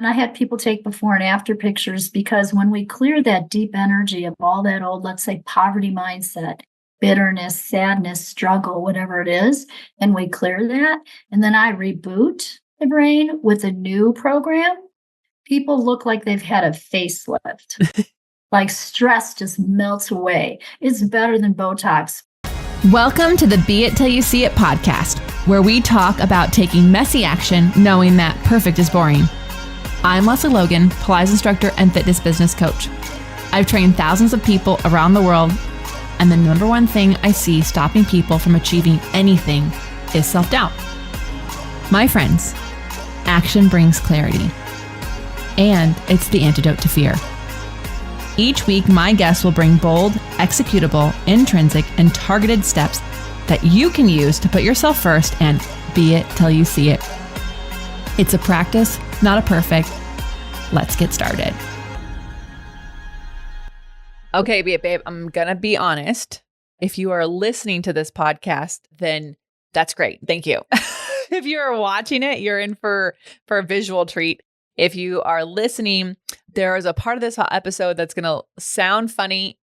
I had people take before and after pictures because when we clear that deep energy of all that old, let's say, poverty mindset, bitterness, sadness, struggle, whatever it is, and we clear that, and then I reboot the brain with a new program, people look like they've had a facelift. Like stress just melts away. It's better than Botox. Welcome to the Be It Till You See It podcast, where we talk about taking messy action, knowing that perfect is boring. I'm Leslie Logan, Pilates instructor and fitness business coach. I've trained thousands of people around the world, and the number one thing I see stopping people from achieving anything is self-doubt. My friends, action brings clarity, and it's the antidote to fear. Each week, my guests will bring bold, executable, intrinsic, and targeted steps that you can use to put yourself first and be it till you see it. It's a practice, not a perfect. Let's get started. Okay, babe, I'm going to be honest. If you are listening to this podcast, then that's great. Thank you. If you are watching it, you're in for a visual treat. If you are listening, there is a part of this episode that's going to sound funny,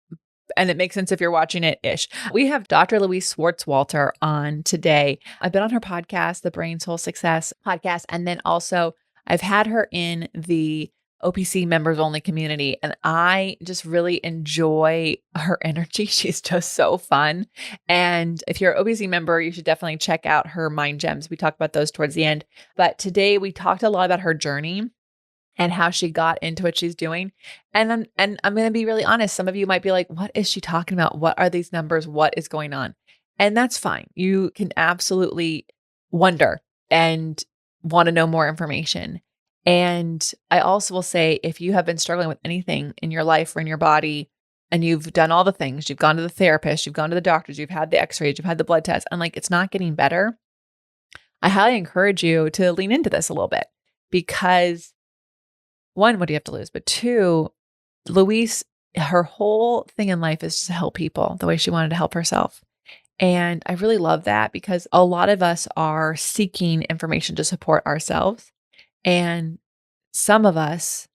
and it makes sense if you're watching it-ish. We have Dr. Louise Swartswalter on today. I've been on her podcast, the Brain Soul Success podcast, and then also I've had her in the OPC members only community, and I just really enjoy her energy. She's just so fun. And if you're an OPC member, you should definitely check out her Mind Gems. We talk about those towards the end. But today we talked a lot about her journey and how she got into what she's doing. And I'm going to be really honest. Some of you might be like, what is she talking about? What are these numbers? What is going on? And that's fine. You can absolutely wonder and want to know more information. And I also will say, if you have been struggling with anything in your life or in your body, and you've done all the things, you've gone to the therapist, you've gone to the doctors, you've had the x-rays, you've had the blood tests, and like, it's not getting better, I highly encourage you to lean into this a little bit, because one, what do you have to lose? But two, Louise, her whole thing in life is to help people the way she wanted to help herself. And I really love that, because a lot of us are seeking information to support ourselves. And some of us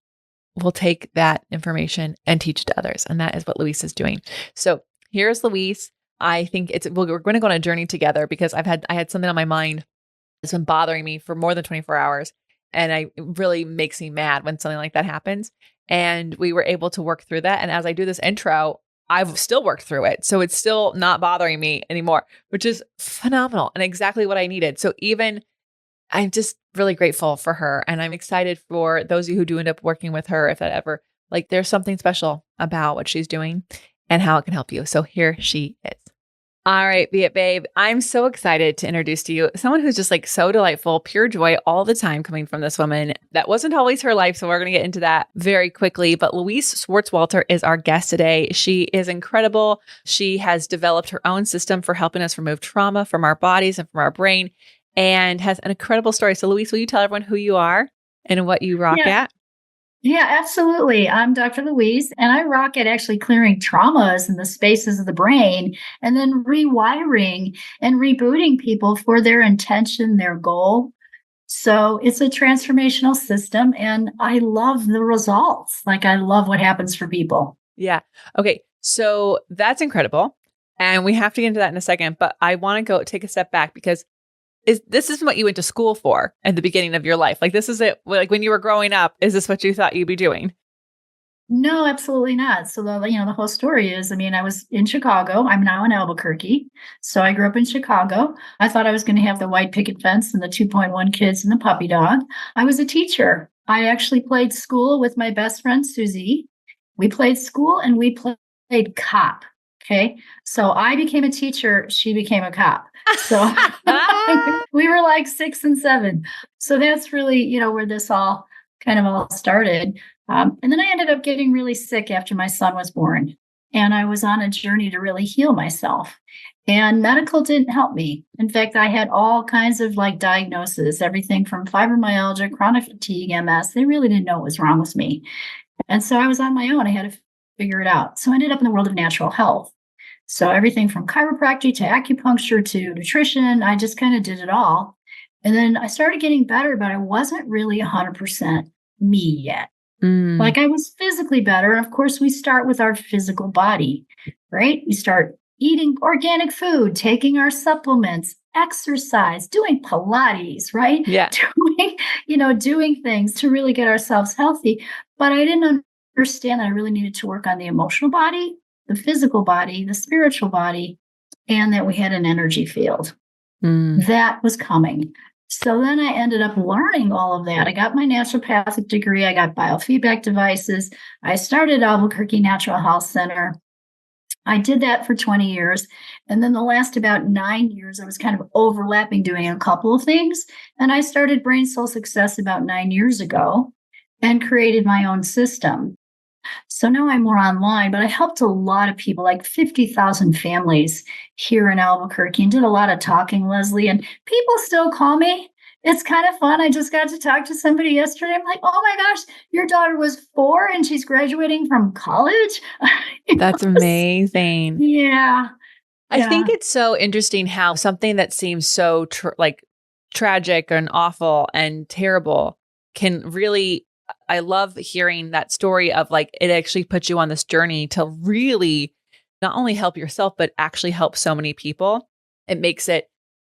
will take that information and teach it to others. And that is what Louise is doing. So here's Louise. I think we're going to go on a journey together, because I had something on my mind that's been bothering me for more than 24 hours. And it really makes me mad when something like that happens. And we were able to work through that. And as I do this intro, I've still worked through it. So it's still not bothering me anymore, which is phenomenal and exactly what I needed. So I'm just really grateful for her. And I'm excited for those of you who do end up working with her, if that ever, like, there's something special about what she's doing and how it can help you. So here she is. All right, Be It Babe. I'm so excited to introduce to you someone who's just like so delightful, pure joy all the time coming from this woman. That wasn't always her life, so we're going to get into that very quickly. But Louise Swartswalter is our guest today. She is incredible. She has developed her own system for helping us remove trauma from our bodies and from our brain, and has an incredible story. So Louise, will you tell everyone who you are and what you rock at? Yeah, absolutely. I'm Dr. Louise, and I rock at actually clearing traumas in the spaces of the brain, and then rewiring and rebooting people for their intention, their goal. So it's a transformational system, and I love the results. Like, I love what happens for people. Yeah. Okay. So that's incredible. And we have to get into that in a second, but I want to go take a step back, because this is what you went to school for at the beginning of your life. Like, this is it. Like, when you were growing up, is this what you thought you'd be doing? No, absolutely not. So the whole story is, I was in Chicago. I'm now in Albuquerque. So I grew up in Chicago. I thought I was going to have the white picket fence and the 2.1 kids and the puppy dog. I was a teacher. I actually played school with my best friend, Susie. We played school and we played cop. Okay. So I became a teacher. She became a cop. So we were like 6 and 7. So that's really, where this all started. And then I ended up getting really sick after my son was born. And I was on a journey to really heal myself. And medical didn't help me. In fact, I had all kinds of diagnoses, everything from fibromyalgia, chronic fatigue, MS. They really didn't know what was wrong with me. And so I was on my own. I had to figure it out. So I ended up in the world of natural health. So everything from chiropractic to acupuncture to nutrition, I just kind of did it all. And then I started getting better, but I wasn't really 100%. me yet. Mm. Like I was physically better. Of course, we start with our physical body, right? We start eating organic food, taking our supplements, exercise, doing Pilates, right? Yeah. Doing things to really get ourselves healthy. But I didn't understand that I really needed to work on the emotional body, the physical body, the spiritual body, and that we had an energy field. Mm. That was coming. So then I ended up learning all of that. I got my naturopathic degree. I got biofeedback devices. I started Albuquerque Natural Health Center. I did that for 20 years. And then the last about 9 years, I was kind of overlapping doing a couple of things. And I started Brain Soul Success about 9 years ago and created my own system. So now I'm more online, but I helped a lot of people, like 50,000 families here in Albuquerque, and did a lot of talking, Leslie. And people still call me. It's kind of fun. I just got to talk to somebody yesterday. I'm like, oh my gosh, your daughter was 4 and she's graduating from college. That's amazing. Yeah. I think Yeah. it's so interesting how something that seems so tragic and awful and terrible can really, I love hearing that story of like, it actually puts you on this journey to really not only help yourself, but actually help so many people. It makes it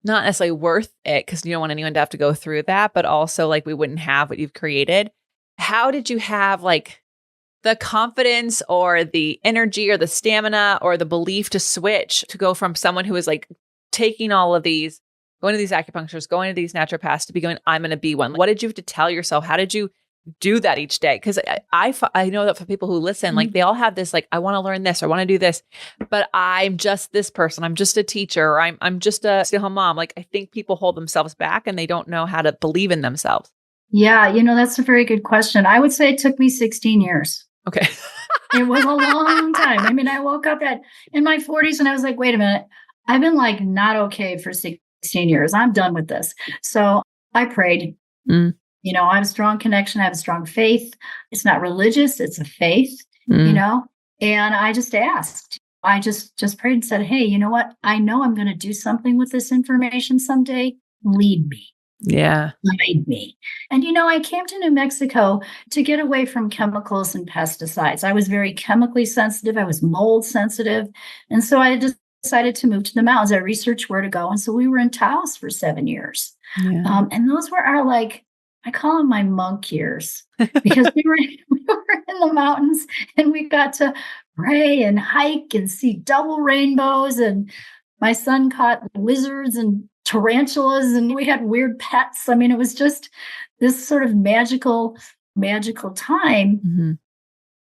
not necessarily worth it because you don't want anyone to have to go through that, but also like we wouldn't have what you've created. How did you have like the confidence or the energy or the stamina or the belief to switch to go from someone who is like taking all of these, going to these acupuncturists, going to these naturopaths to be going, I'm going to be one? What did you have to tell yourself? How did you do that each day? Because I know that for people who listen, like they all have this, like, I want to learn this or I want to do this, but I'm just this person. I'm just a teacher. Or I'm just a stay-at-home mom. Like I think people hold themselves back and they don't know how to believe in themselves. Yeah. That's a very good question. I would say it took me 16 years. Okay. It was a long time. I mean, I woke up in my 40s and I was like, wait a minute. I've been like not okay for 16 years. I'm done with this. So I prayed. Mm. I have a strong connection. I have a strong faith. It's not religious, it's a faith, Mm. and I just asked. I just prayed and said, hey, you know what? I know I'm going to do something with this information someday. Lead me. Yeah. Guide me. And I came to New Mexico to get away from chemicals and pesticides. I was very chemically sensitive. I was mold sensitive. And so I just decided to move to the mountains. I researched where to go. And so we were in Taos for 7 years. Yeah. And those were our, like, I call them my monk years because we were in the mountains and we got to pray and hike and see double rainbows. And my son caught lizards and tarantulas and we had weird pets. I mean, it was just this sort of magical time. Mm-hmm.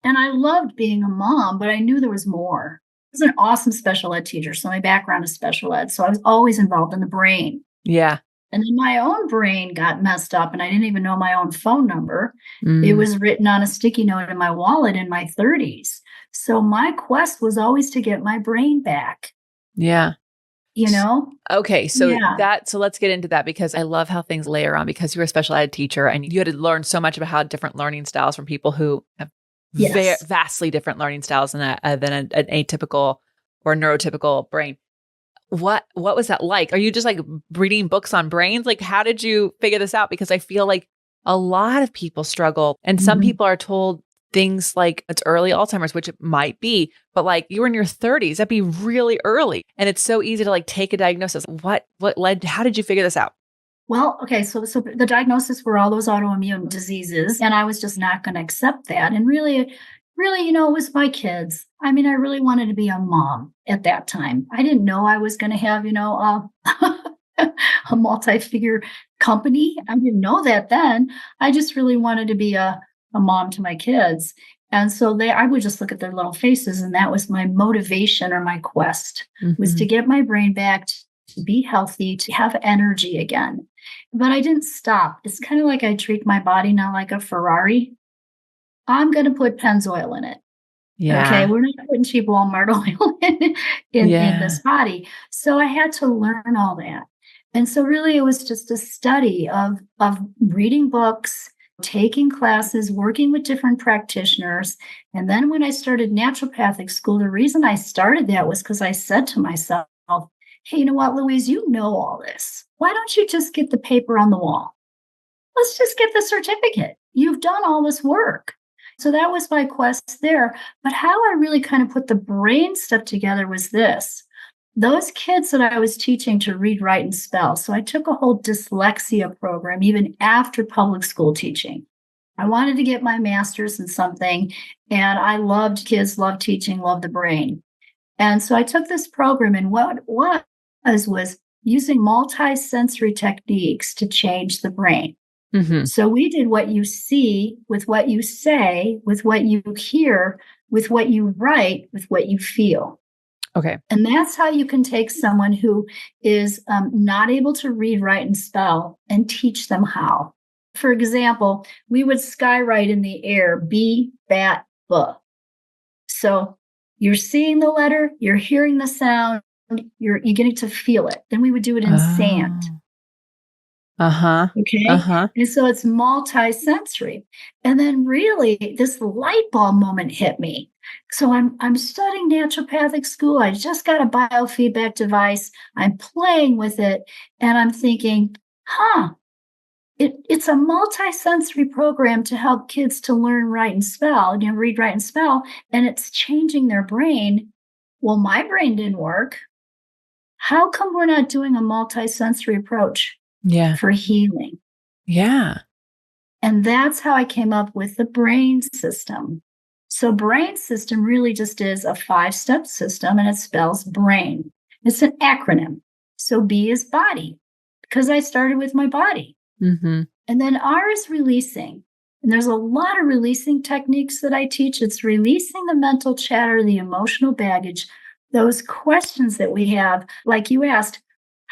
And I loved being a mom, but I knew there was more. I was an awesome special ed teacher. So my background is special ed. So I was always involved in the brain. Yeah. And then my own brain got messed up and I didn't even know my own phone number. Mm. It was written on a sticky note in my wallet in my 30s. So my quest was always to get my brain back. Yeah. Okay. So so let's get into that because I love how things layer on because you're a special ed teacher and you had to learn so much about how different learning styles from people who have vastly different learning styles than an atypical or neurotypical brain. What was that like? Are you just like reading books on brains? Like, how did you figure this out? Because I feel like a lot of people struggle and some people are told things like it's early Alzheimer's, which it might be, but like you were in your 30s, that'd be really early. And it's so easy to like take a diagnosis. How did you figure this out? Well, okay. So the diagnosis were all those autoimmune diseases and I was just not going to accept that. And really, it was my kids. I mean, I really wanted to be a mom at that time. I didn't know I was going to have, a multi-figure company. I didn't know that then. I just really wanted to be a mom to my kids. And so I would just look at their little faces. And that was my motivation or my quest was to get my brain back, to be healthy, to have energy again. But I didn't stop. It's kind of like I treat my body now like a Ferrari. I'm going to put Pennzoil in it. Yeah. Okay. We're not putting cheap Walmart oil in this body. So I had to learn all that. And so really it was just a study of reading books, taking classes, working with different practitioners. And then when I started naturopathic school, the reason I started that was because I said to myself, hey, you know what, Louise, you know all this. Why don't you just get the paper on the wall? Let's just get the certificate. you've done all this work. So that was my quest there. But how I really kind of put the brain stuff together was this. Those kids that I was teaching to read, write, and spell. So I took a whole dyslexia program even after public school teaching. I wanted to get my master's in something, and I loved kids, loved teaching, loved the brain. And so I took this program, and what was using multi-sensory techniques to change the brain. Mm-hmm. So we did what you see with what you say, with what you hear, with what you write, with what you feel. Okay. And that's how you can take someone who is not able to read, write, and spell and teach them how. For example, we would skywrite in the air, B, bat, B. So you're seeing the letter, you're hearing the sound, you're getting to feel it. Then we would do it in sand. Uh-huh. Okay. Uh-huh. And so it's multi-sensory. And then really this light bulb moment hit me. So I'm studying naturopathic school. I just got a biofeedback device. I'm playing with it. And I'm thinking, it's a multi-sensory program to help kids to learn, write, and spell, read, write, and spell. And it's changing their brain. Well, my brain didn't work. How come we're not doing a multi-sensory approach? Yeah. For healing. Yeah. And that's how I came up with the BRAIN system. So BRAIN system really just is a 5-step system, and it spells brain. It's an acronym. So B is body, because I started with my body. Mm-hmm. And then R is releasing. And there's a lot of releasing techniques that I teach. It's releasing the mental chatter, the emotional baggage, those questions that we have, like you asked,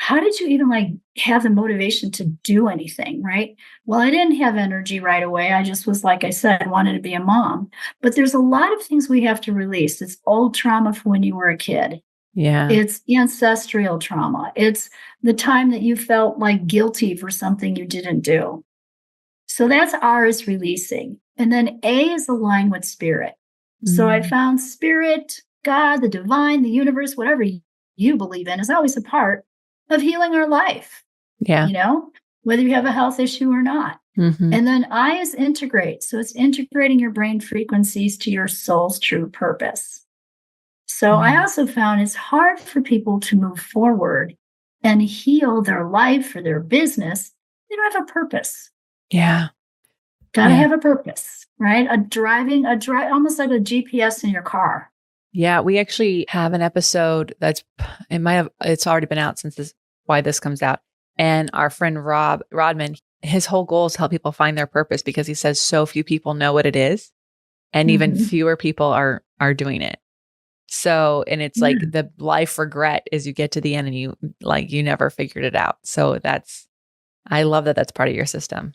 how did you even have the motivation to do anything, right? Well, I didn't have energy right away. I just was, like I said, wanted to be a mom. But there's a lot of things we have to release. It's old trauma from when you were a kid. Yeah. It's ancestral trauma. It's the time that you felt like guilty for something you didn't do. So that's R is releasing. And then A is aligned with spirit. So I found spirit, God, the divine, the universe, whatever you believe in is always a part of healing our life. Yeah. Whether you have a health issue or not. Mm-hmm. And then I is integrate. So it's integrating your brain frequencies to your soul's true purpose. So I also found it's hard for people to move forward and heal their life or their business. They don't have a purpose. Yeah. Gotta have a purpose, right? Almost like a GPS in your car. Yeah, we actually have an episode it's already been out since why this comes out. And our friend Rodman, his whole goal is to help people find their purpose, because he says so few people know what it is, and even fewer people are doing it. So, and it's like the life regret is you get to the end and you never figured it out. So I love that that's part of your system.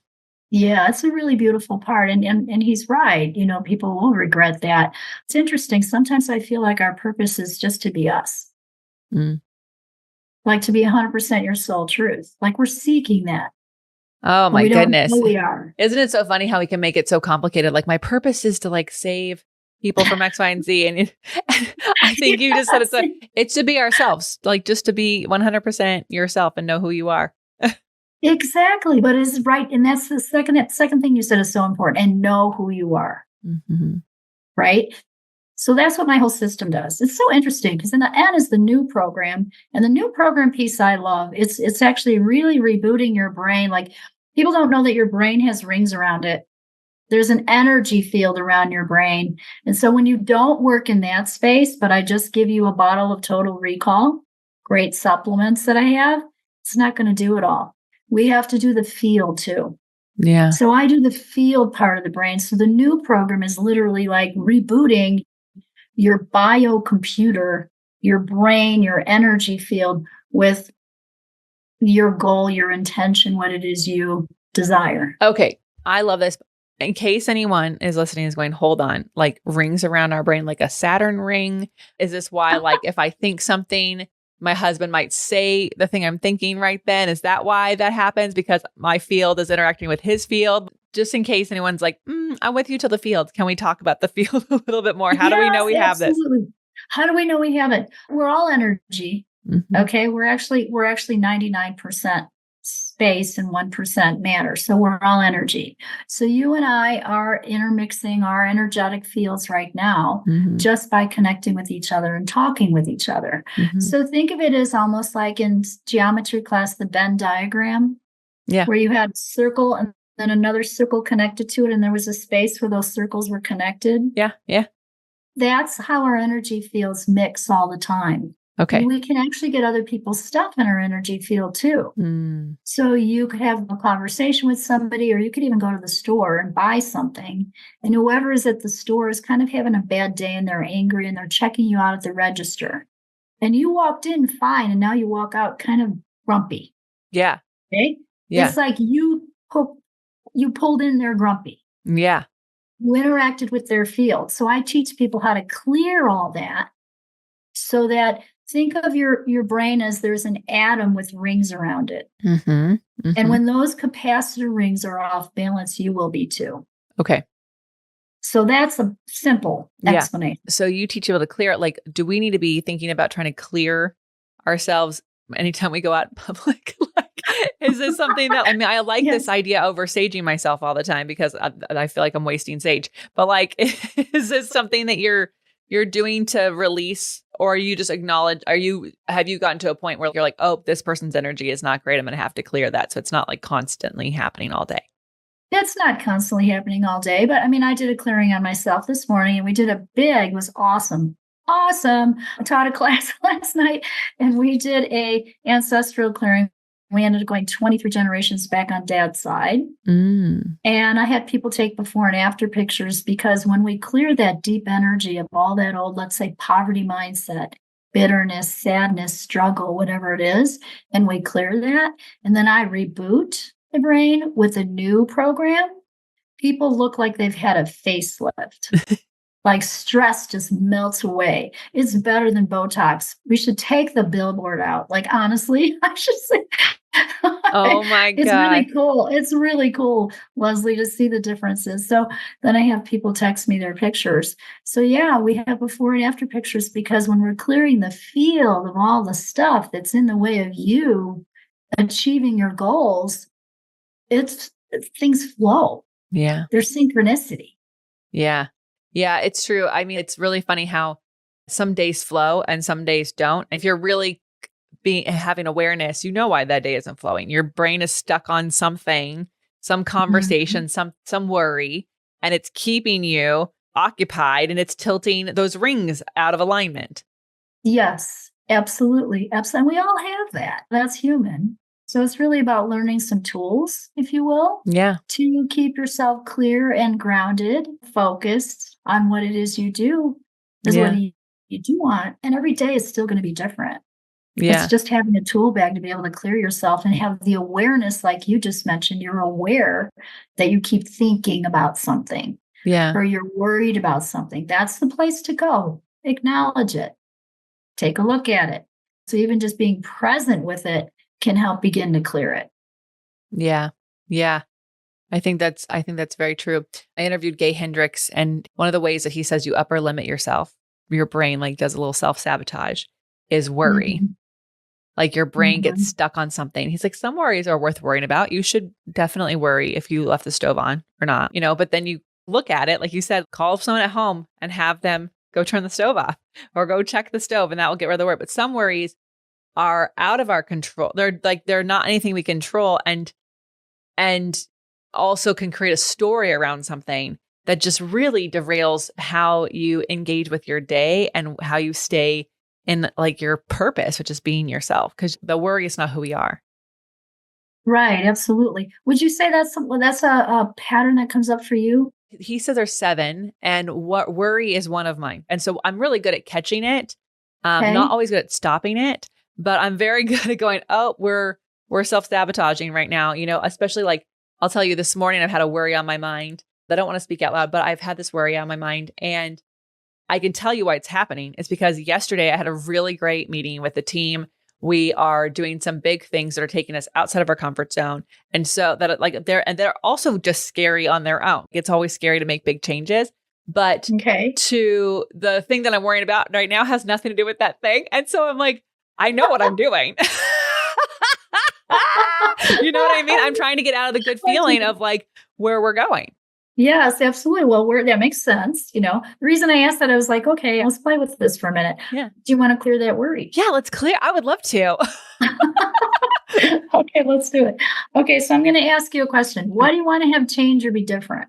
Yeah, it's a really beautiful part. And he's right. People will regret that. It's interesting. Sometimes I feel like our purpose is just to be us. Like to be 100% your soul truth. Like we're seeking that. Oh my goodness. Don't know we are. Isn't it so funny how we can make it so complicated? Like my purpose is to save people from X, Y, and Z. And I think you just said it's to be ourselves, just to be 100% yourself and know who you are. Exactly. But it's right. And that's the second thing you said is so important, and know who you are. Mm-hmm. Right. So that's what my whole system does. It's so interesting because then the N is the new program, and the new program piece I love. It's actually really rebooting your brain. Like people don't know that your brain has rings around it. There's an energy field around your brain. And so when you don't work in that space, but I just give you a bottle of Total Recall, great supplements that I have, it's not going to do it all. We have to do the field too. Yeah. So I do the field part of the brain. So the new program is literally like rebooting your biocomputer, your brain, your energy field with your goal, your intention, what it is you desire. Okay. I love this. In case anyone is listening is going, hold on, rings around our brain, like a Saturn ring. Is this why, if I think something, my husband might say the thing I'm thinking right then? Is that why that happens? Because my field is interacting with his field? Just in case anyone's like, I'm with you till the field. Can we talk about the field a little bit more? How do we know we have this? How do we know we have it? We're all energy. Mm-hmm. Okay. We're actually 99% space and 1% matter. So we're all energy. So you and I are intermixing our energetic fields right now just by connecting with each other and talking with each other. So think of it as almost like in geometry class, the Venn diagram, where you had a circle and then another circle connected to it, and there was a space where those circles were connected. Yeah. That's how our energy fields mix all the time. Okay. And we can actually get other people's stuff in our energy field too. So you could have a conversation with somebody, or you could even go to the store and buy something. And whoever is at the store is kind of having a bad day and they're angry and they're checking you out at the register. And you walked in fine, and now you walk out kind of grumpy. Yeah. Okay? Yeah. It's like you pulled in there grumpy. Yeah. You interacted with their field. So I teach people how to clear all that, so that think of your brain as there's an atom with rings around it. And when those capacitor rings are off balance, you will be too. Okay. So that's a simple explanation. So you teach people to clear it. Like, do we need to be thinking about trying to clear ourselves anytime we go out in public? Is this something that, I mean, I like this idea over saging myself all the time because I feel like I'm wasting sage, but like, is this something that you're doing to release, or you just acknowledge, have you gotten to a point where you're like, oh, this person's energy is not great, I'm going to have to clear that. So it's not like constantly happening all day. It's not constantly happening all day, but I mean, I did a clearing on myself this morning, and we did it was awesome. I taught a class last night, and we did a ancestral clearing. We ended up going 23 generations back on Dad's side. And I had people take before and after pictures, because when we clear that deep energy of all that old, let's say, poverty mindset, bitterness, sadness, struggle, whatever it is, and we clear that, and then I reboot the brain with a new program, people look like they've had a facelift. Like stress just melts away. It's better than Botox. We should take the billboard out. Like, honestly, I should say. Oh my God. It's really cool. It's really cool, Lesley, to see the differences. So then I have people text me their pictures. So yeah, we have before and after pictures, because when we're clearing the field of all the stuff that's in the way of you achieving your goals, things flow. Yeah. There's synchronicity. Yeah. Yeah, it's true. I mean, it's really funny how some days flow and some days don't. If you're really having awareness, you know why that day isn't flowing. Your brain is stuck on something, some conversation, some worry, and it's keeping you occupied, and it's tilting those rings out of alignment. Yes, absolutely. And we all have that. That's human. So it's really about learning some tools, if you will, to keep yourself clear and grounded, focused on what it is you do, is what you do want. And every day is still going to be different. It's just having a tool bag to be able to clear yourself and have the awareness, like you just mentioned. You're aware that you keep thinking about something, or you're worried about something. That's the place to go. Acknowledge it. Take a look at it. So even just being present with it can help begin to clear it. Yeah. Yeah. I think that's very true. I interviewed Gay Hendricks, and one of the ways that he says you upper limit yourself, your brain like does a little self-sabotage, is worry. Like your brain gets stuck on something. He's like, some worries are worth worrying about. You should definitely worry if you left the stove on or not, but then you look at it, like you said, call someone at home and have them go turn the stove off or go check the stove, and that will get rid of the worry. But some worries are out of our control. They're not anything we control, and also can create a story around something that just really derails how you engage with your day and how you stay in like your purpose, which is being yourself, because the worry is not who we are. Right. Absolutely. Would you say that's a pattern that comes up for you? He said there's 7, and what worry is one of mine. And so I'm really good at catching it. Not always good at stopping it, but I'm very good at going, oh, we're self-sabotaging right now, especially like, I'll tell you, this morning I've had a worry on my mind. I don't want to speak out loud, but I've had this worry on my mind, and I can tell you why it's happening. It's because yesterday I had a really great meeting with the team. We are doing some big things that are taking us outside of our comfort zone. And so that they're also just scary on their own. It's always scary to make big changes, but to the thing that I'm worrying about right now has nothing to do with that thing. And so I'm like, I know what I'm doing. You know what I mean? I'm trying to get out of the good feeling of like where we're going. Yes, absolutely. Well, that makes sense. The reason I asked that, I was like, okay, let's play with this for a minute. Yeah. Do you want to clear that worry? Yeah, let's clear. I would love to. Okay, let's do it. Okay, so I'm going to ask you a question. What do you want to have change or be different?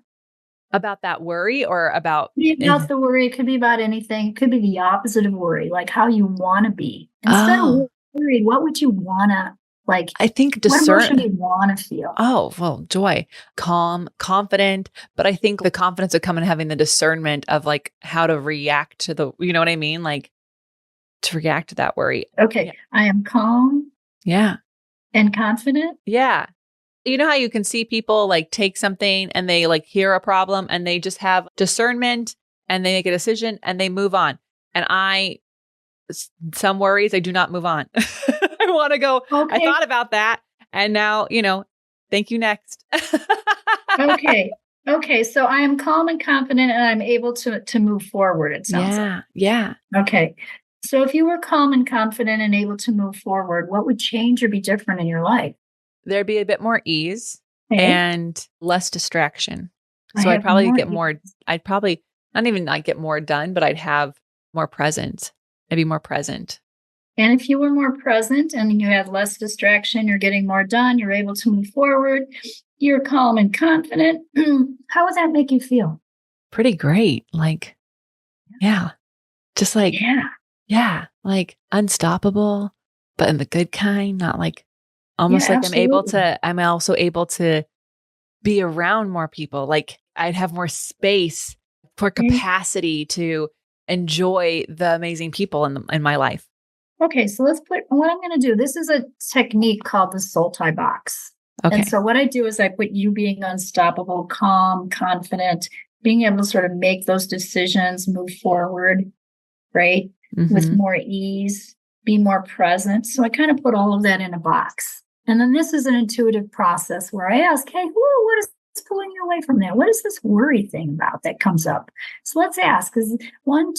About that worry or about Could be about the worry. It could be about anything. It could be the opposite of worry, like how you want to be. Instead of worried, what would you want to like? I think What emotion do you want to feel? Oh, well, joy, calm, confident. But I think the confidence would come in having the discernment of like how to react to you know what I mean? Like to react to that worry. Okay, Yeah. I am calm. Yeah. And confident. Yeah. You know how you can see people like take something and they like hear a problem and they just have discernment and they make a decision and they move on. And some worries, I do not move on. I want to go, okay. I thought about that. And now, thank you next. Okay. Okay. So I am calm and confident and I'm able to move forward. It sounds like. Yeah. Okay. So if you were calm and confident and able to move forward, what would change or be different in your life? There'd be a bit more ease and less distraction. So I'd probably I'd probably not even like get more done, but I'd have more presence. I'd be more present. And if you were more present and you had less distraction, you're getting more done, you're able to move forward, you're calm and confident, how would that make you feel? Pretty great. Like, yeah. Just like, yeah, like unstoppable, but in the good kind, not like almost like I'm also able to be around more people. Like I'd have more space for capacity to enjoy the amazing people in my life. Okay, so what I'm going to do. This is a technique called the soul tie box. Okay. And so what I do is I put you being unstoppable, calm, confident, being able to sort of make those decisions, move forward, right? Mm-hmm. With more ease, be more present. So I kind of put all of that in a box. And then this is an intuitive process where I ask, hey, what is pulling you away from that? What is this worry thing about that comes up? So let's ask, because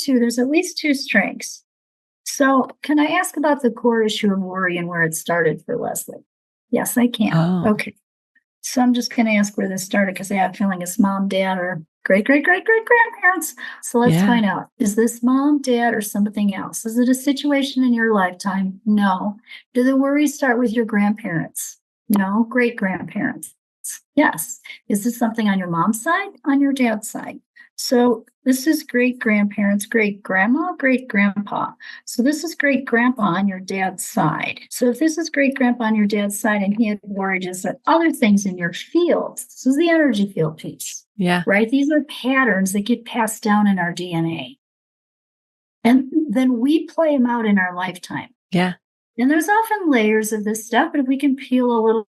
there's at least two strengths. So can I ask about the core issue of worry and where it started for Lesley? Yes, I can. Oh. Okay. So I'm just going to ask where this started because I have a feeling it's mom, dad, or great-great-great-great-grandparents. So let's find out. Is this mom, dad, or something else? Is it a situation in your lifetime? No. Do the worries start with your grandparents? No. Great-grandparents? Yes. Is this something on your mom's side? On your dad's side? So this is great-grandparents, great-grandma, great-grandpa. So this is great-grandpa on your dad's side. So if this is great-grandpa on your dad's side and he had worried, is there other things in your fields? This is the energy field piece. Yeah. Right? These are patterns that get passed down in our DNA. And then we play them out in our lifetime. Yeah. And there's often layers of this stuff, but if we can peel a little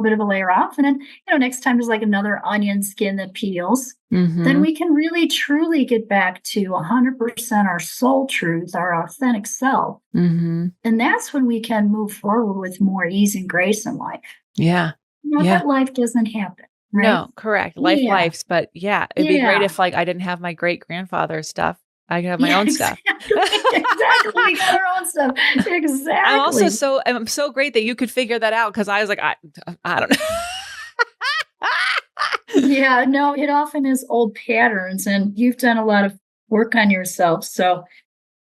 bit of a layer off, and then next time there's like another onion skin that peels, then we can really truly get back to 100% our soul truth, our authentic self, and that's when we can move forward with more ease and grace in life. Not that life doesn't happen, right? No, correct. Lives, but it'd be great if like I didn't have my great grandfather's stuff. I can have my own stuff. Exactly. We got our own stuff. Exactly. I'm so great that you could figure that out because I was like, I don't know. Yeah, no, it often is old patterns and you've done a lot of work on yourself. So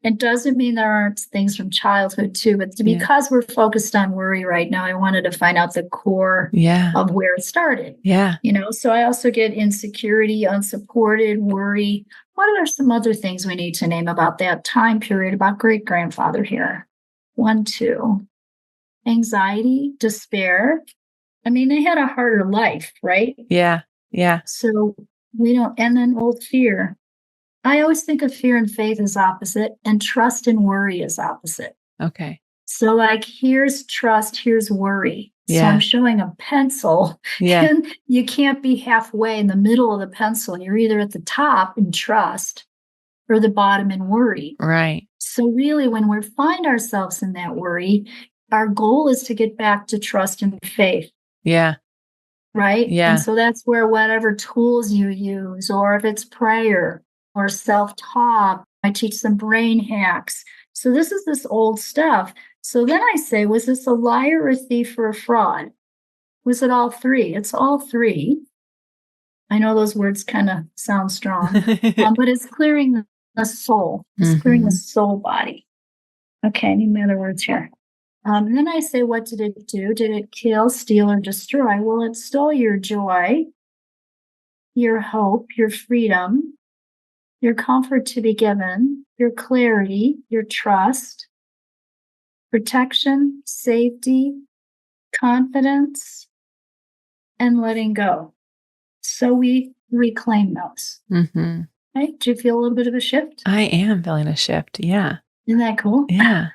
it doesn't mean there aren't things from childhood too, but because we're focused on worry right now, I wanted to find out the core of where it started. Yeah. So I also get insecurity, unsupported, worry. What are some other things we need to name about that time period, about great-grandfather here? 1, 2. Anxiety, despair. I mean, they had a harder life, right? Yeah. Yeah. So and then old fear. I always think of fear and faith as opposite, and trust and worry as opposite. Okay. So like, here's trust, here's worry. Yeah. So I'm showing a pencil, and you can't be halfway in the middle of the pencil. You're either at the top in trust or the bottom in worry. Right. So really, when we find ourselves in that worry, our goal is to get back to trust and faith. Yeah. Right? Yeah. And so that's where whatever tools you use, or if it's prayer or self-talk, I teach some brain hacks. So this is this old stuff. So then I say, was this a liar, a thief, or a fraud? Was it all three? It's all three. I know those words kind of sound strong, but it's clearing the soul. It's clearing the soul body. Okay, I need my other words here. And then I say, what did it do? Did it kill, steal, or destroy? Well, it stole your joy, your hope, your freedom, your comfort to be given, your clarity, your trust, protection, safety, confidence, and letting go. So we reclaim those. Right? Do you feel a little bit of a shift? I am feeling a shift. Yeah. Isn't that cool? Yeah.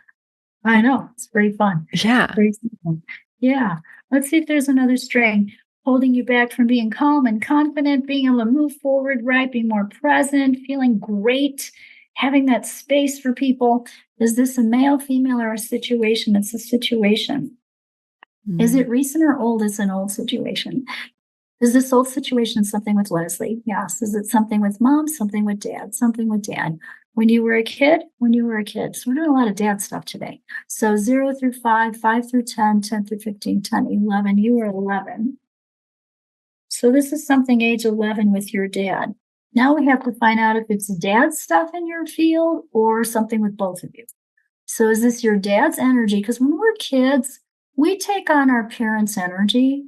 I know. It's pretty fun. Yeah. Very simple. Yeah. Let's see if there's another string holding you back from being calm and confident, being able to move forward, right? Being more present, feeling great, having that space for people. Is this a male, female, or a situation? It's a situation. Is it recent or old? It's an old situation. Is this old situation something with Lesley? Yes. Is it something with mom? Something with dad? Something with dad? When you were a kid? When you were a kid. So we're doing a lot of dad stuff today. So 0 through 5, 5 through 10, 10 through 15, 10, 11. You were 11. So this is something age 11 with your dad. Now we have to find out if it's dad stuff in your field or something with both of you. So is this your dad's energy? Because when we're kids, we take on our parents' energy,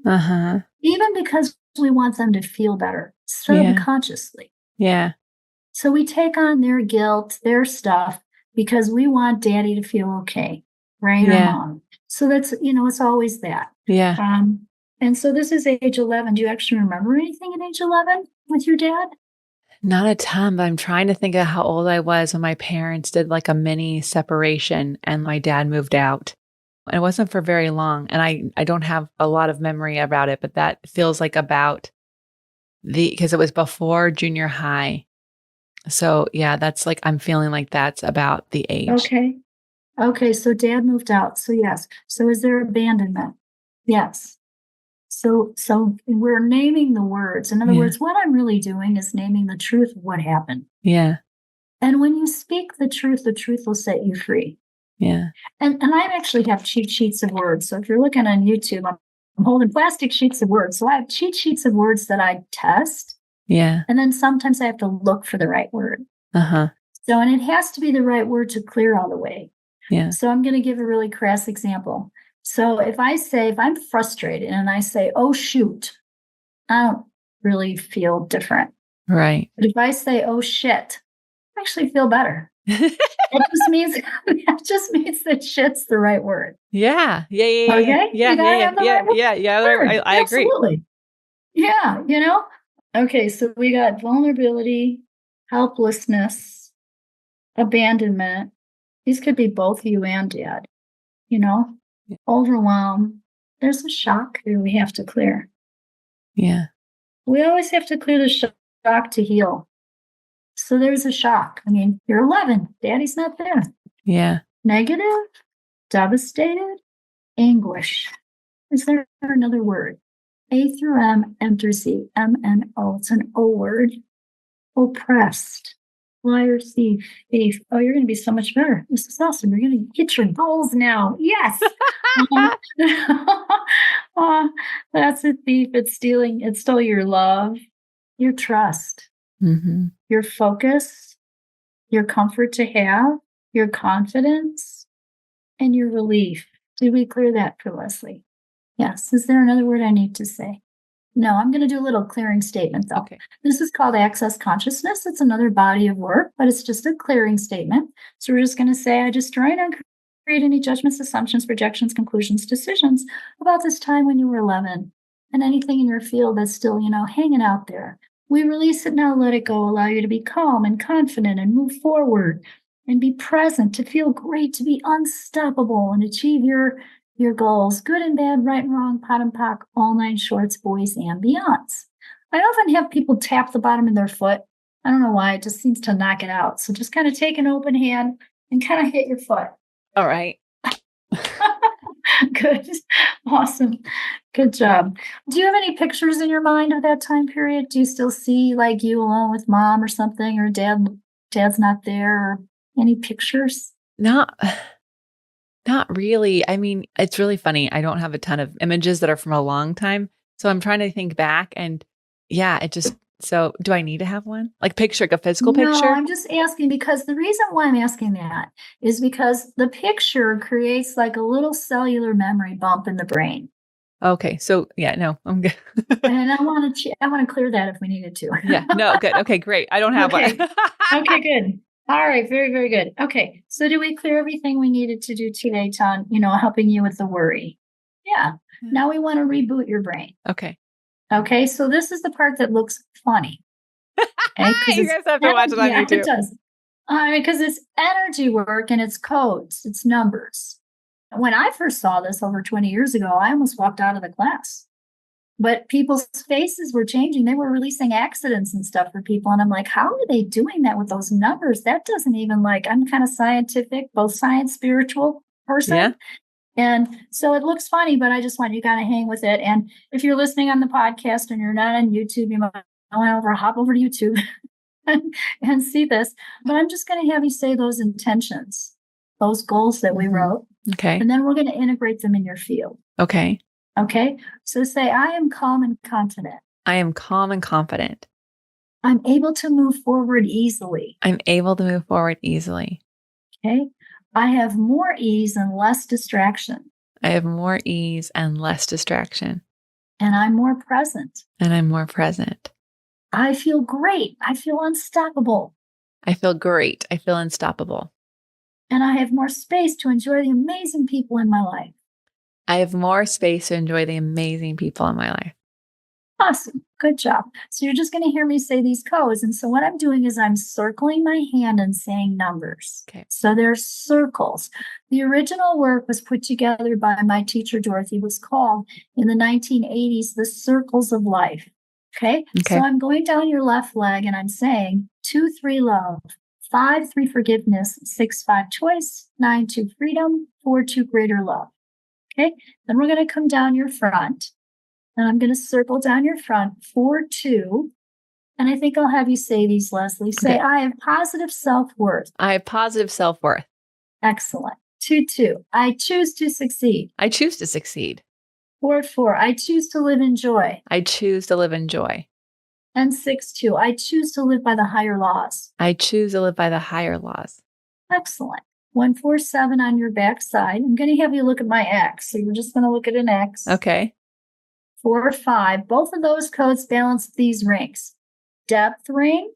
even because we want them to feel better subconsciously. Yeah. So we take on their guilt, their stuff, because we want daddy to feel okay, right? Or mom. So that's, it's always that. Yeah. And so this is age 11. Do you actually remember anything at age 11 with your dad? Not a ton, but I'm trying to think of how old I was when my parents did like a mini separation and my dad moved out. And it wasn't for very long. And I don't have a lot of memory about it, but that feels like about because it was before junior high. So yeah, that's like, I'm feeling like that's about the age. Okay. So dad moved out. So yes. So is there abandonment? Yes. So we're naming the words. In other words, what I'm really doing is naming the truth of what happened. Yeah. And when you speak the truth will set you free. Yeah. And I actually have cheat sheets of words. So if you're looking on YouTube, I'm holding plastic sheets of words. So I have cheat sheets of words that I test. Yeah. And then sometimes I have to look for the right word. So, and it has to be the right word to clear all the way. Yeah. So I'm going to give a really crass example. So if I'm frustrated and I say, oh, shoot, I don't really feel different. Right. But if I say, oh, shit, I actually feel better. That just means that shit's the right word. Yeah. Okay? I agree. Absolutely. Yeah. Okay. So we got vulnerability, helplessness, abandonment. These could be both you and dad, overwhelm. There's a shock here we have to clear. Yeah. We always have to clear the shock to heal. So there's a shock. I mean, you're 11. Daddy's not there. Yeah. Negative, devastated, anguish. Is there another word? A through M, M through C, M-N-O. It's an O word. Oppressed. Liar, thief. Oh, you're going to be so much better. This is awesome. You're going to hit your goals now. Yes. That's a thief. It's stealing. It stole your love, your trust, your focus, your comfort to have, your confidence, and your relief. Did we clear that for Lesley? Yes. Is there another word I need to say? No, I'm going to do a little clearing statement, though. Okay. This is called access consciousness. It's another body of work, but it's just a clearing statement. So we're just going to say, I destroy and uncreate any judgments, assumptions, projections, conclusions, decisions about this time when you were 11 and anything in your field that's still, hanging out there. We release it now, let it go, allow you to be calm and confident and move forward and be present, to feel great, to be unstoppable and achieve your goals, good and bad, right and wrong, pot and pock, all 9 shorts, boys and beyonds. I often have people tap the bottom of their foot. I don't know why, it just seems to knock it out. So just kind of take an open hand and kind of hit your foot. All right. Good. Awesome. Good job. Do you have any pictures in your mind of that time period? Do you still see like you alone with mom or something, or dad's not there, or any pictures? No. Not really. I mean, it's really funny. I don't have a ton of images that are from a long time. So I'm trying to think back and yeah, so do I need to have one? Like a physical No, picture? I'm just asking because the reason why I'm asking that is because the picture creates like a little cellular memory bump in the brain. Okay. So yeah, no, I'm good. And I want to clear that if we needed to. Yeah. No, good. Okay, great. I don't have one. Okay. Okay, good. All right, very, very good. Okay. So do we clear everything we needed to do today, Ton, helping you with the worry? Yeah. Now we want to reboot your brain. Okay. Okay. So this is the part that looks funny. Okay. You guys have to watch it on Yeah, YouTube. it does. Because it's energy work and it's codes, it's numbers. When I first saw this over 20 years ago, I almost walked out of the class. But people's faces were changing. They were releasing accidents and stuff for people. And I'm like, how are they doing that with those numbers? That doesn't even I'm kind of scientific, both science, spiritual person. Yeah. And so it looks funny, but I just want you to kind of hang with it. And if you're listening on the podcast and you're not on YouTube, you might hop over to YouTube and see this. But I'm just going to have you say those intentions, those goals that we wrote. Okay. And then we're going to integrate them in your field. Okay. Okay. So say, I am calm and confident. I am calm and confident. I'm able to move forward easily. I'm able to move forward easily. Okay. I have more ease and less distraction. I have more ease and less distraction. And I'm more present. And I'm more present. I feel great. I feel unstoppable. I feel great. I feel unstoppable. And I have more space to enjoy the amazing people in my life. I have more space to enjoy the amazing people in my life. Awesome. Good job. So you're just going to hear me say these codes. And so what I'm doing is I'm circling my hand and saying numbers. Okay. So there's circles. The original work was put together by my teacher, Dorothy. It was called in the 1980s, The Circles of Life. Okay. So I'm going down your left leg and I'm saying 2, 3, love, 5, 3, forgiveness, 6, 5, choice, 9, 2, freedom, 4, 2, greater love. Okay. Then we're going to come down your front. And I'm going to circle down your front, 4, 2. And I think I'll have you say these, Leslie. Say, I have positive self-worth. I have positive self-worth. Excellent. 2, 2. I choose to succeed. I choose to succeed. 4, 4. I choose to live in joy. I choose to live in joy. And 6, 2. I choose to live by the higher laws. I choose to live by the higher laws. Excellent. 1, 4, 7 on your back side. I'm going to have you look at my X. So you're just going to look at an X. Okay. 4, 5. Both of those codes balance these rings. Depth ring,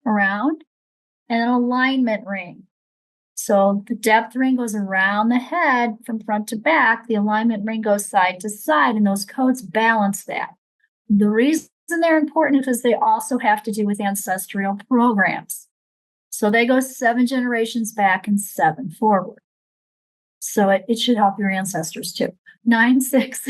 around, and an alignment ring. So the depth ring goes around the head from front to back. The alignment ring goes side to side, and those codes balance that. The reason they're important is because they also have to do with ancestral programs. So they go 7 generations back and 7 forward. So it should help your ancestors too. 9, 6,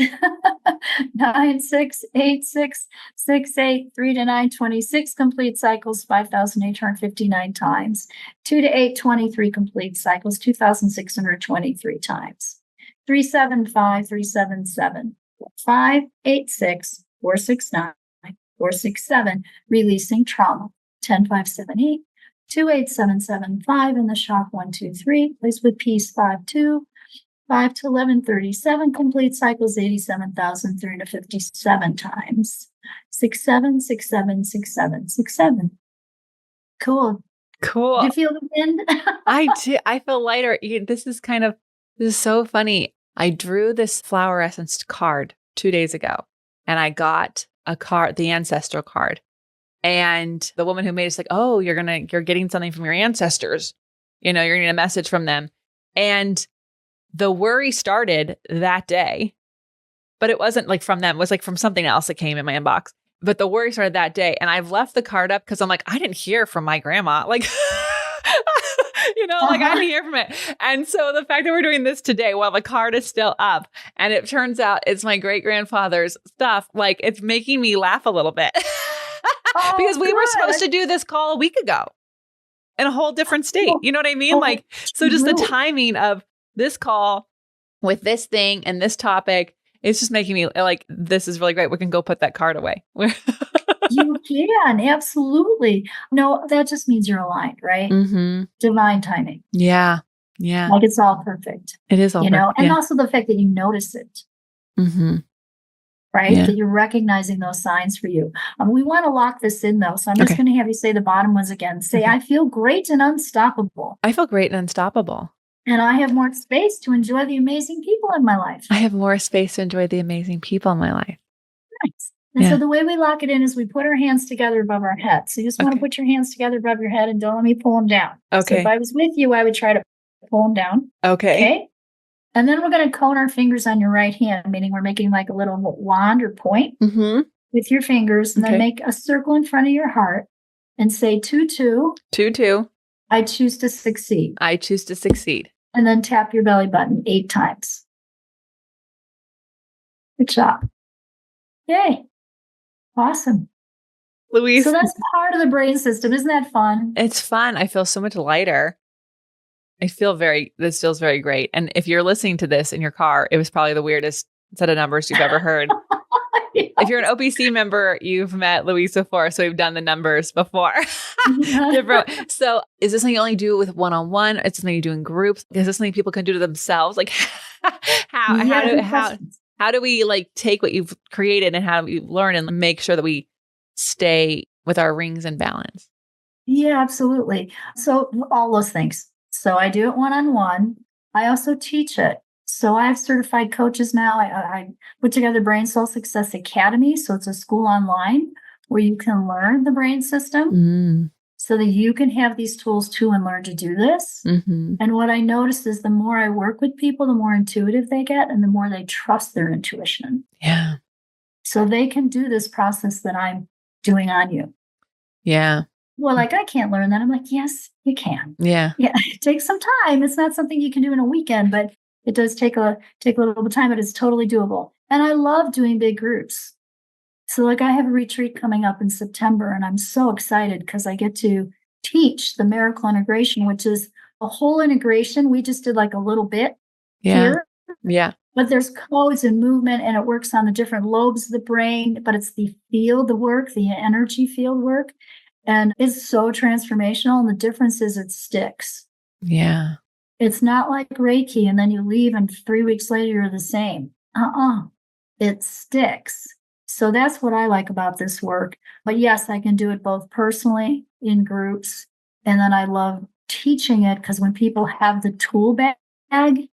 9, 6, 8, 6, 6, 8, 3 to 9, 26 complete cycles, 5,859 times. 2 to 8, 23 complete cycles, 2,623 times. 3, 7, 5, 3, 7, 7, 5, 8, 6, 4, 6, 9, 4, 6, 7, releasing trauma. 10, 5, 7, 8. 2, 8, 7, 7, 5 in the shock 1, 2, 3. Place with peace 5, 2. 5 to 11, 37 complete cycles, 87,357 times. 6, 7, 6, 7, 6, 7, 6, 7. Cool. Cool. Do you feel the wind? I do. I feel lighter. This is so funny. I drew this flower essence card 2 days ago, and I got a card, the ancestral card. And the woman who made it's like, oh, you're getting something from your ancestors. You're getting a message from them. And the worry started that day, but it wasn't like from them. It was like from something else that came in my inbox. But the worry started that day. And I've left the card up because I'm like, I didn't hear from my grandma. Like, I didn't hear from it. And so the fact that we're doing this today while the card is still up and it turns out it's my great grandfather's stuff, like it's making me laugh a little bit. Because we were supposed to do this call a week ago in a whole different state. You know what I mean? So just the timing of this call with this thing and this topic, it's just making me like, this is really great. We can go put that card away. You can, absolutely. No, that just means you're aligned, right? Mm-hmm. Divine timing. Yeah. Yeah. Like it's all perfect, It is all you know, perfect. and Yeah. also the fact that you notice it, Mm-hmm. right? Yeah. That you're recognizing those signs for you. We want to lock this in though. So I'm just Okay. going to have you say the bottom ones again. Say, Okay. I feel great and unstoppable. I feel great and unstoppable. And I have more space to enjoy the amazing people in my life. I have more space to enjoy the amazing people in my life. Nice. And Yeah. so the way we lock it in is we put our hands together above our head. So you just want to Okay. put your hands together above your head and don't let me pull them down. So Okay. if I was with you, I would try to pull them down. Okay. Okay. And then we're going to cone our fingers on your right hand, meaning we're making like a little wand or point Mm-hmm. with your fingers, and then Okay. make a circle in front of your heart and say 2-2. 2-2. I choose to succeed. I choose to succeed. And then tap your belly button 8 times. Good job. Yay. Awesome. Louise. So that's part of the brain system. Isn't that fun? It's fun. I feel so much lighter. This feels very great. And if you're listening to this in your car, it was probably the weirdest set of numbers you've ever heard. Yeah. If you're an OPC member, you've met Louise before. So we've done the numbers before. Different. So is this something you only do with one-on-one? It's something you do in groups? Is this something people can do to themselves? Like how do we like take what you've created and how do we learn and make sure that we stay with our rings in balance? Yeah, absolutely. So all those things. So I do it one-on-one. I also teach it. So I have certified coaches now. I put together Brain Soul Success Academy. So it's a school online where you can learn the brain system so that you can have these tools too and learn to do this. Mm-hmm. And what I noticed is the more I work with people, the more intuitive they get and the more they trust their intuition. Yeah. So they can do this process that I'm doing on you. Yeah. Well, like, I can't learn that. I'm like, yes, you can. Yeah. Yeah, it takes some time. It's not something you can do in a weekend, but it does take a little bit of time, but it's totally doable. And I love doing big groups. So like I have a retreat coming up in September, and I'm so excited because I get to teach the miracle integration, which is a whole integration. We just did like a little bit here. Yeah. But there's codes and movement, and it works on the different lobes of the brain, but it's the field, the work, the energy field work. And it's so transformational. And the difference is it sticks. Yeah. It's not like Reiki and then you leave and 3 weeks later you're the same. It sticks. So that's what I like about this work. But yes, I can do it both personally in groups. And then I love teaching it because when people have the tool bag,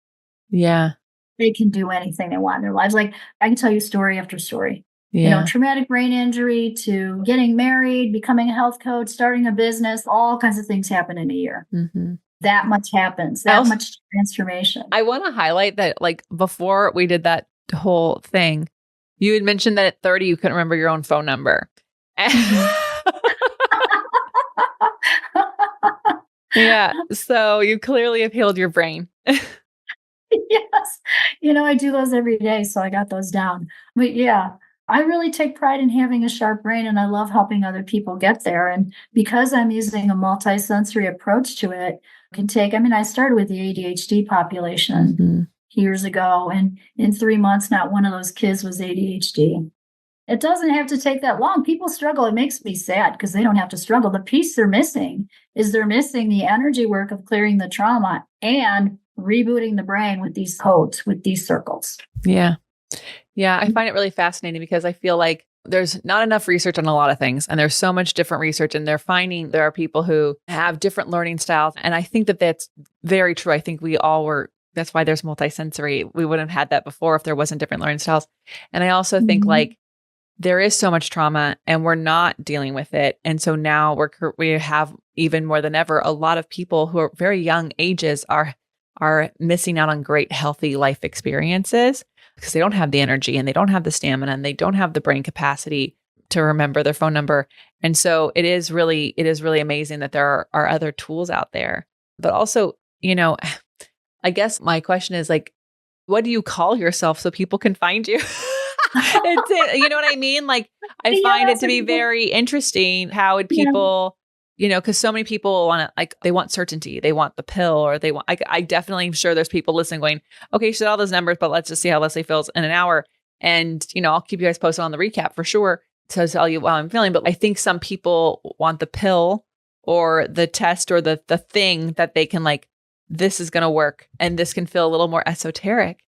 yeah, they can do anything they want in their lives. Like I can tell you story after story. Yeah. You know, traumatic brain injury to getting married, becoming a health coach, starting a business, all kinds of things happen in a year. Mm-hmm. That much happens, that much transformation. I want to highlight that, like, before we did that whole thing, you had mentioned that at 30, you couldn't remember your own phone number. Yeah. So you clearly have healed your brain. Yes. You know, I do those every day. So I got those down. But yeah, I really take pride in having a sharp brain and I love helping other people get there. And because I'm using a multisensory approach to it, I started with the ADHD population years ago. And in 3 months, not one of those kids was ADHD. It doesn't have to take that long. People struggle. It makes me sad because they don't have to struggle. The piece they're missing is they're missing the energy work of clearing the trauma and rebooting the brain with these codes, with these circles. Yeah. Yeah. I find it really fascinating because I feel like there's not enough research on a lot of things. And there's so much different research and they're finding there are people who have different learning styles. And I think that that's very true. I think we all were, that's why there's multisensory. We wouldn't have had that before if there wasn't different learning styles. And I also think like there is so much trauma and we're not dealing with it. And so now we have even more than ever, a lot of people who are very young ages are missing out on great, healthy life experiences because they don't have the energy and they don't have the stamina and they don't have the brain capacity to remember their phone number. And so it is really amazing that there are other tools out there. But also, you know, I guess my question is like, what do you call yourself so people can find you? You know what I mean? Like, I find it to be very interesting. How would people, you know, because so many people want to, like, they want certainty. They want the pill or they want, I definitely am sure there's people listening going, okay, she said all those numbers, but let's just see how Lesley feels in an hour. And, you know, I'll keep you guys posted on the recap for sure to tell you how I'm feeling. But I think some people want the pill or the test or the thing that they can like this is going to work and this can feel a little more esoteric.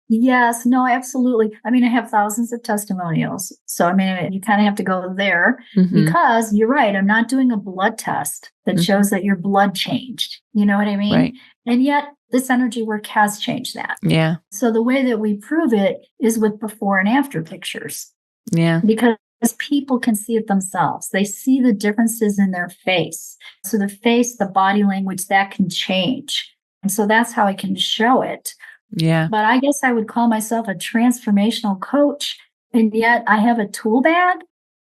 Yes, no, absolutely. I mean, I have thousands of testimonials. So, I mean, you kind of have to go there because you're right. I'm not doing a blood test that shows that your blood changed. You know what I mean? Right. And yet this energy work has changed that. Yeah. So the way that we prove it is with before and after pictures. Yeah. Because people can see it themselves. They see the differences in their face. So the face, the body language, that can change. And so that's how I can show it. Yeah. But I guess I would call myself a transformational coach. And yet I have a tool bag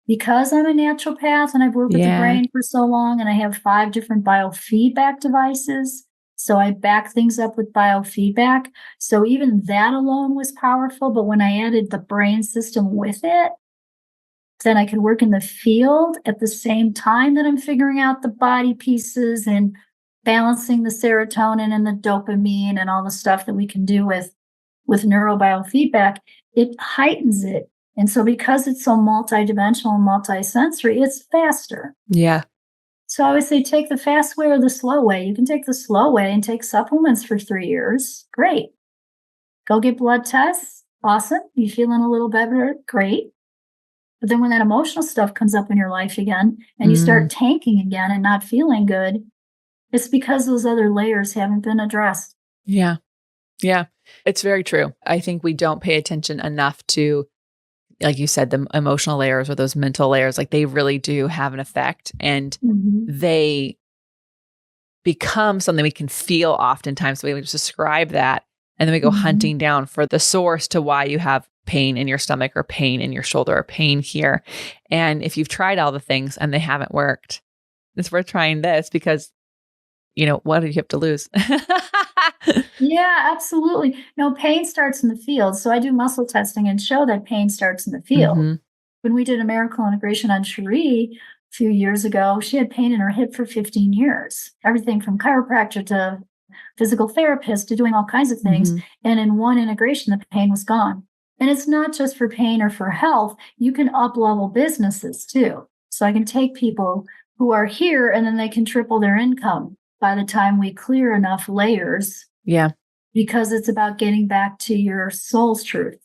because I'm a naturopath and I've worked with the brain for so long and I have 5 different biofeedback devices. So I back things up with biofeedback. So even that alone was powerful. But when I added the brain system with it, then I could work in the field at the same time that I'm figuring out the body pieces and balancing the serotonin and the dopamine and all the stuff that we can do with neurobiofeedback. It heightens it. And so because it's so multidimensional and multisensory, it's faster. Yeah. So I always say, take the fast way or the slow way. You can take the slow way and take supplements for 3 years. Great. Go get blood tests. Awesome. You feeling a little better? Great. But then when that emotional stuff comes up in your life again and you start tanking again and not feeling good, it's because those other layers haven't been addressed. Yeah. Yeah. It's very true. I think we don't pay attention enough to, like you said, the emotional layers or those mental layers. Like they really do have an effect and they become something we can feel oftentimes. So we just describe that and then we go hunting down for the source to why you have pain in your stomach or pain in your shoulder or pain here. And if you've tried all the things and they haven't worked, it's worth trying this because what do you have to lose? Yeah, absolutely. No, pain starts in the field. So I do muscle testing and show that pain starts in the field. When we did a miracle integration on Cherie a few years ago, she had pain in her hip for 15 years. Everything from chiropractor to physical therapist to doing all kinds of things. And in one integration, the pain was gone. And it's not just for pain or for health. You can up-level businesses too. So I can take people who are here and then they can triple their income by the time we clear enough layers. Yeah. Because it's about getting back to your soul's truth.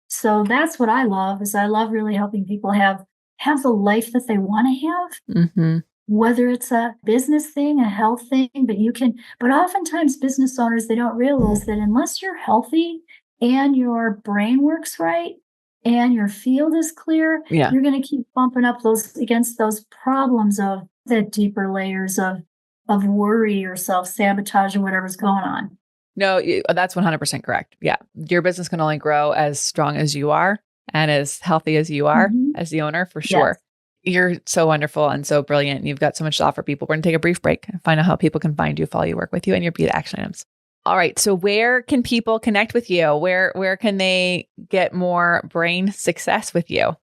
So that's what I love is I love really helping people have the life that they want to have. Whether it's a business thing, a health thing, but oftentimes business owners, they don't realize that unless you're healthy and your brain works right and your field is clear, you're going to keep bumping up against those problems of the deeper layers of worry or self-sabotage or whatever's going on. No, that's 100% correct. Yeah. Your business can only grow as strong as you are and as healthy as you are as the owner, for sure. Yes. You're so wonderful and so brilliant. You've got so much to offer people. We're going to take a brief break and find out how people can find you, follow you, work with you, and your Beit action items. All right. So where can people connect with you? Where can they get more brain success with you?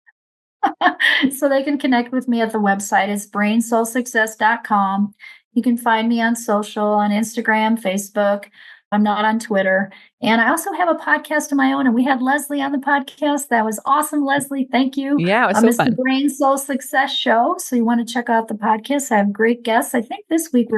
So they can connect with me at the website. It's brainsoulsuccess.com. You can find me on social, on Instagram, Facebook. I'm not on Twitter. And I also have a podcast of my own. And we had Lesley on the podcast. That was awesome, Lesley. Thank you. Yeah, it was so fun. It's the Brain Soul Success Show. So you want to check out the podcast. I have great guests. I think this week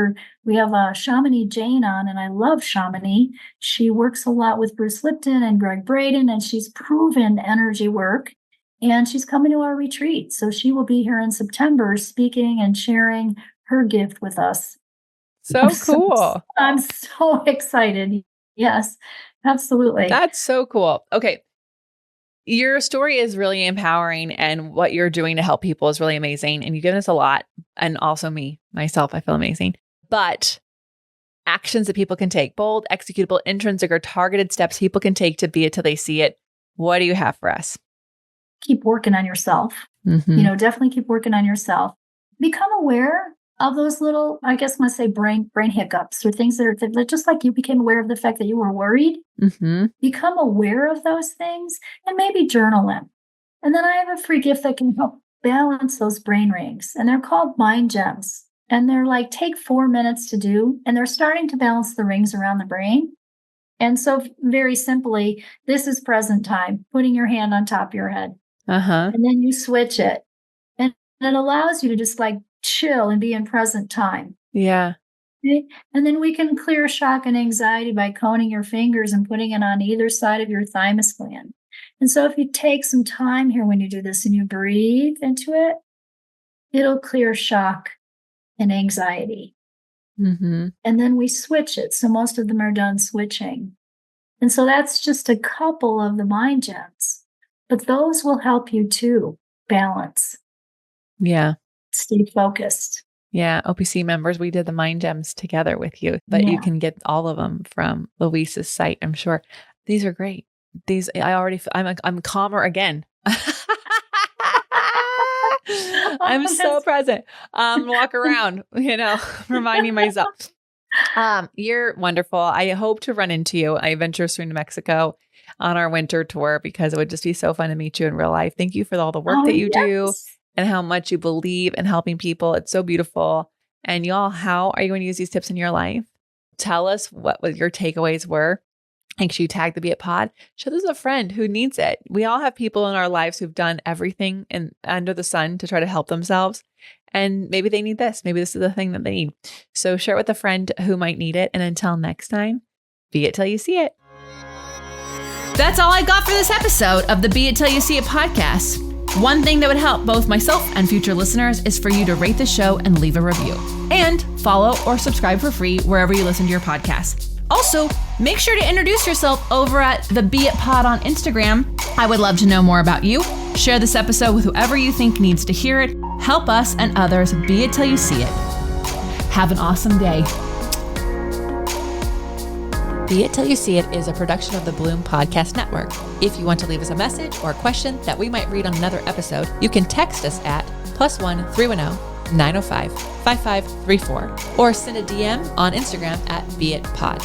we have Shamini Jane on, and I love Shamini. She works a lot with Bruce Lipton and Greg Braden, and she's proven energy work. And she's coming to our retreat. So she will be here in September speaking and sharing her gift with us. So cool. I'm so excited. Yes, absolutely. That's so cool. Okay. Your story is really empowering and what you're doing to help people is really amazing. And you've given us a lot. And also myself, I feel amazing. But actions that people can take, bold, executable, intrinsic, or targeted steps people can take to be it till they see it. What do you have for us? Keep working on yourself. Definitely keep working on yourself. Become aware of those little, I guess I'm going to say brain hiccups or things that are just like you became aware of the fact that you were worried. Become aware of those things and maybe journal them. And then I have a free gift that can help balance those brain rings. And they're called mind gems. And they're like, take 4 minutes to do. And they're starting to balance the rings around the brain. And so very simply, this is present time, putting your hand on top of your head. And then you switch it. And it allows you to just like chill and be in present time. Yeah. Okay? And then we can clear shock and anxiety by coning your fingers and putting it on either side of your thymus gland. And so if you take some time here when you do this and you breathe into it, it'll clear shock and anxiety. Mm-hmm. And then we switch it. So most of them are done switching. And so that's just a couple of the mind gems. But those will help you to balance. Yeah. Stay focused. Yeah. OPC members, we did the mind gems together with you, but you can get all of them from Louise's site, I'm sure. These are great. These, I'm calmer again. I'm so present. Walk around, reminding myself. You're wonderful. I hope to run into you. I venture soon to Mexico on our winter tour because it would just be so fun to meet you in real life. Thank you for all the work that you do and how much you believe in helping people. It's so beautiful. And y'all, how are you going to use these tips in your life? Tell us what your takeaways were. Make sure you tag the B.I.T. pod. Show this a friend who needs it. We all have people in our lives who've done everything under the sun to try to help themselves. And maybe they need this. Maybe this is the thing that they need. So share it with a friend who might need it. And until next time, be it till you see it. That's all I got for this episode of the Be It Till You See It podcast. One thing that would help both myself and future listeners is for you to rate the show and leave a review. And follow or subscribe for free wherever you listen to your podcast. Also, make sure to introduce yourself over at the Be It Pod on Instagram. I would love to know more about you. Share this episode with whoever you think needs to hear it. Help us and others be it till you see it. Have an awesome day. Be It Till You See It is a production of the Bloom Podcast Network. If you want to leave us a message or a question that we might read on another episode, you can text us at +1 310 905 5534 or send a DM on Instagram at BeItPod.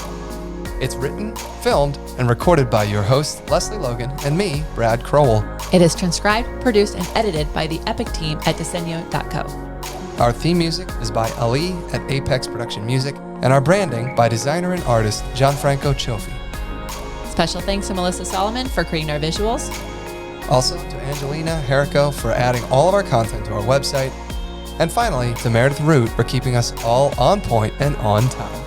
It's written, filmed, and recorded by your host, Lesley Logan, and me, Brad Crowell. It is transcribed, produced, and edited by the epic team at Disenyo.co. Our theme music is by Ali at Apex Production Music, and our branding by designer and artist Gianfranco Cioffi. Special thanks to Melissa Solomon for creating our visuals. Also to Angelina Herrico for adding all of our content to our website. And finally, to Meredith Root for keeping us all on point and on time.